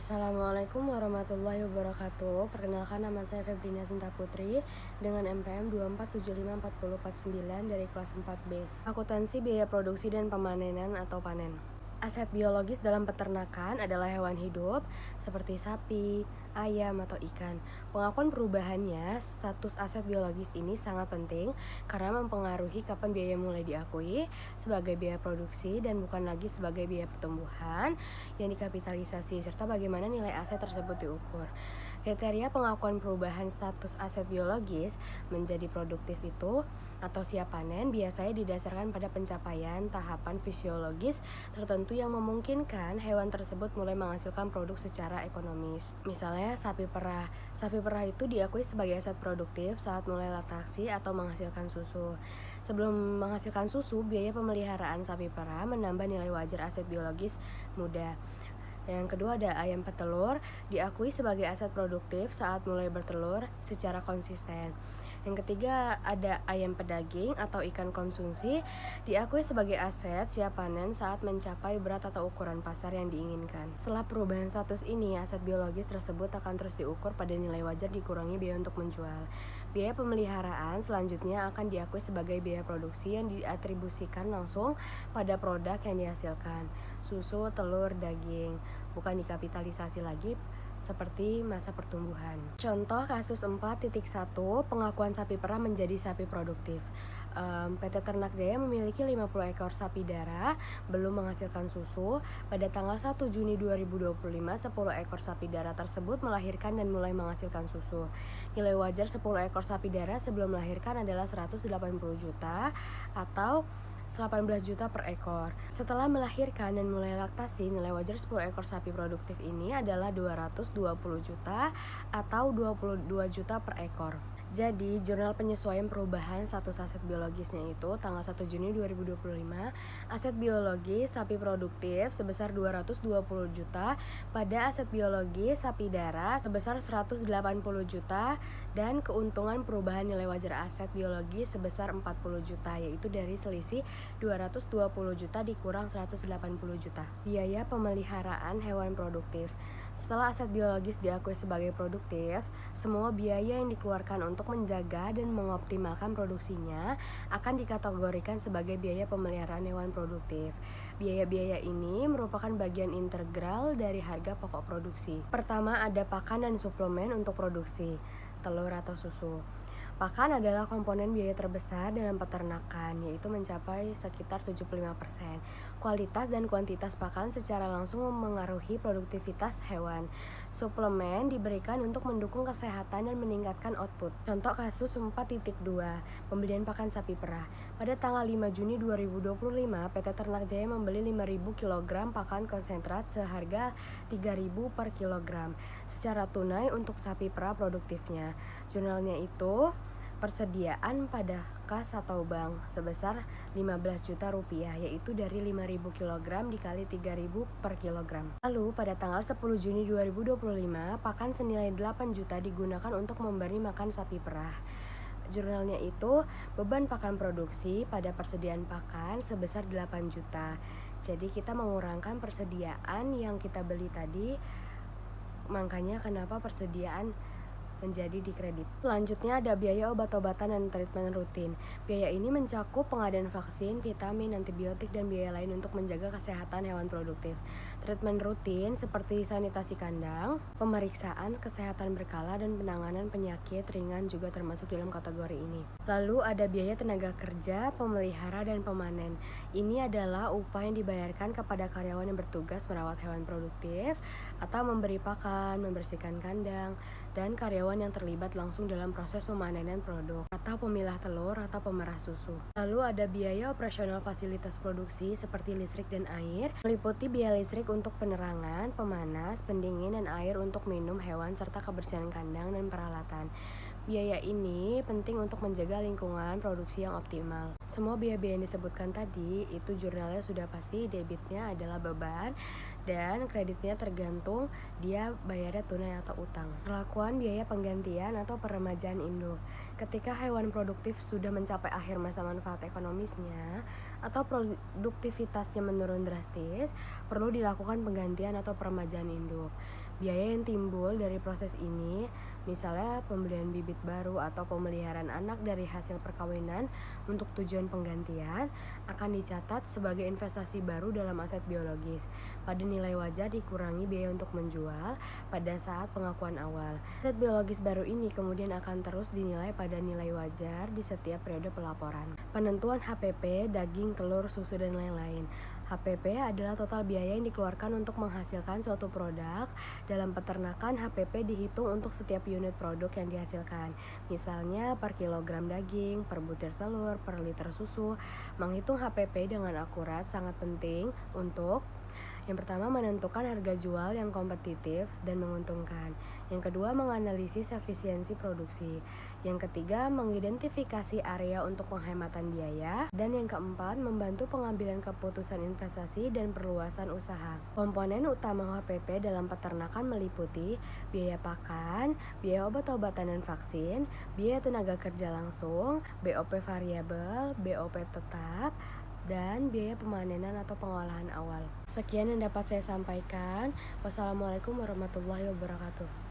Assalamualaikum warahmatullahi wabarakatuh. Perkenalkan, nama saya Febrina Sinta Putri dengan NPM 24754049 dari kelas 4B. Akuntansi biaya produksi dan pemanenan atau panen. Aset biologis dalam peternakan adalah hewan hidup seperti sapi, ayam, atau ikan. Pengakuan perubahannya, status aset biologis ini sangat penting karena mempengaruhi kapan biaya mulai diakui sebagai biaya produksi dan bukan lagi sebagai biaya pertumbuhan yang dikapitalisasi, serta bagaimana nilai aset tersebut diukur. Kriteria pengakuan perubahan status aset biologis menjadi produktif itu atau siap panen biasanya didasarkan pada pencapaian tahapan fisiologis tertentu yang memungkinkan hewan tersebut mulai menghasilkan produk secara ekonomis. Misalnya sapi perah. Sapi perah itu diakui sebagai aset produktif saat mulai laktasi atau menghasilkan susu. Sebelum menghasilkan susu, biaya pemeliharaan sapi perah menambah nilai wajar aset biologis muda. Yang kedua ada ayam petelur, diakui sebagai aset produktif saat mulai bertelur secara konsisten. Yang ketiga ada ayam pedaging atau ikan konsumsi, diakui sebagai aset siap panen saat mencapai berat atau ukuran pasar yang diinginkan. Setelah perubahan status ini, aset biologis tersebut akan terus diukur pada nilai wajar dikurangi biaya untuk menjual. Biaya pemeliharaan selanjutnya akan diakui sebagai biaya produksi yang diatribusikan langsung pada produk yang dihasilkan. Susu, telur, daging, bukan dikapitalisasi lagi seperti masa pertumbuhan. Contoh kasus 4.1 pengakuan sapi perah menjadi sapi produktif. PT Ternak Jaya memiliki 50 ekor sapi darah belum menghasilkan susu. Pada tanggal 1 Juni 2025, 10 ekor sapi darah tersebut melahirkan dan mulai menghasilkan susu. Nilai wajar 10 ekor sapi darah sebelum melahirkan adalah 180 juta atau 18 juta per ekor. Setelah melahirkan dan mulai laktasi, nilai wajar 10 ekor sapi produktif ini adalah 220 juta atau 22 juta per ekor. Jadi, jurnal penyesuaian perubahan status aset biologisnya itu tanggal 1 Juni 2025, aset biologis sapi produktif sebesar 220 juta, pada aset biologis sapi darah sebesar 180 juta, dan keuntungan perubahan nilai wajar aset biologis sebesar 40 juta, yaitu dari selisih 220 juta dikurang 180 juta. Biaya pemeliharaan hewan produktif. Setelah aset biologis diakui sebagai produktif, semua biaya yang dikeluarkan untuk menjaga dan mengoptimalkan produksinya akan dikategorikan sebagai biaya pemeliharaan hewan produktif. Biaya-biaya ini merupakan bagian integral dari harga pokok produksi. Pertama ada pakan dan suplemen untuk produksi, telur atau susu. Pakan adalah komponen biaya terbesar dalam peternakan, yaitu mencapai sekitar 75%. Kualitas dan kuantitas pakan secara langsung memengaruhi produktivitas hewan. Suplemen diberikan untuk mendukung kesehatan dan meningkatkan output. Contoh kasus 4.2, pembelian pakan sapi perah. Pada tanggal 5 Juni 2025, PT Ternak Jaya membeli 5.000 kg pakan konsentrat seharga 3.000 per kilogram secara tunai untuk sapi perah produktifnya. Jurnalnya itu persediaan pada kas atau bank sebesar 15 juta rupiah, yaitu dari 5.000 kg dikali 3.000 per kilogram. Lalu pada tanggal 10 Juni 2025, pakan senilai 8 juta digunakan untuk memberi makan sapi perah. Jurnalnya itu beban pakan produksi pada persediaan pakan sebesar 8 juta. Jadi kita mengurangkan persediaan yang kita beli tadi, makanya kenapa persediaan menjadi dikredit. Selanjutnya ada biaya obat-obatan dan treatment rutin. Biaya ini mencakup pengadaan vaksin, vitamin, antibiotik, dan biaya lain untuk menjaga kesehatan hewan produktif. Treatment rutin seperti sanitasi kandang, pemeriksaan kesehatan berkala, dan penanganan penyakit ringan juga termasuk dalam kategori ini. Lalu ada biaya tenaga kerja, pemelihara, dan pemanen. Ini adalah upah yang dibayarkan kepada karyawan yang bertugas merawat hewan produktif atau memberi pakan, membersihkan kandang, dan karyawan yang terlibat langsung dalam proses pemanenan produk atau pemilah telur atau pemerah susu. Lalu ada biaya operasional fasilitas produksi seperti listrik dan air, meliputi biaya listrik untuk penerangan, pemanas, pendingin, dan air untuk minum hewan serta kebersihan kandang dan peralatan. Biaya ini penting untuk menjaga lingkungan produksi yang optimal. Semua biaya-biaya yang disebutkan tadi itu jurnalnya sudah pasti debitnya adalah beban dan kreditnya tergantung dia bayarnya tunai atau utang. Perlakuan biaya penggantian atau peremajaan induk. Ketika hewan produktif sudah mencapai akhir masa manfaat ekonomisnya atau produktivitasnya menurun drastis, perlu dilakukan penggantian atau peremajaan induk. Biaya yang timbul dari proses ini, misalnya pembelian bibit baru atau pemeliharaan anak dari hasil perkawinan untuk tujuan penggantian, akan dicatat sebagai investasi baru dalam aset biologis. Pada nilai wajar dikurangi biaya untuk menjual pada saat pengakuan awal. Aset biologis baru ini kemudian akan terus dinilai pada nilai wajar di setiap periode pelaporan. Penentuan HPP, daging, telur, susu, dan lain-lain. HPP adalah total biaya yang dikeluarkan untuk menghasilkan suatu produk. Dalam peternakan, HPP dihitung untuk setiap unit produk yang dihasilkan. Misalnya per kilogram daging, per butir telur, per liter susu. Menghitung HPP dengan akurat sangat penting untuk yang pertama, menentukan harga jual yang kompetitif dan menguntungkan. Yang kedua, menganalisis efisiensi produksi. Yang ketiga, mengidentifikasi area untuk penghematan biaya. Dan yang keempat, membantu pengambilan keputusan investasi dan perluasan usaha. Komponen utama HPP dalam peternakan meliputi biaya pakan, biaya obat-obatan dan vaksin, biaya tenaga kerja langsung, BOP variabel, BOP tetap, dan biaya pemanenan atau pengolahan awal. Sekian yang dapat saya sampaikan. Wassalamualaikum warahmatullahi wabarakatuh.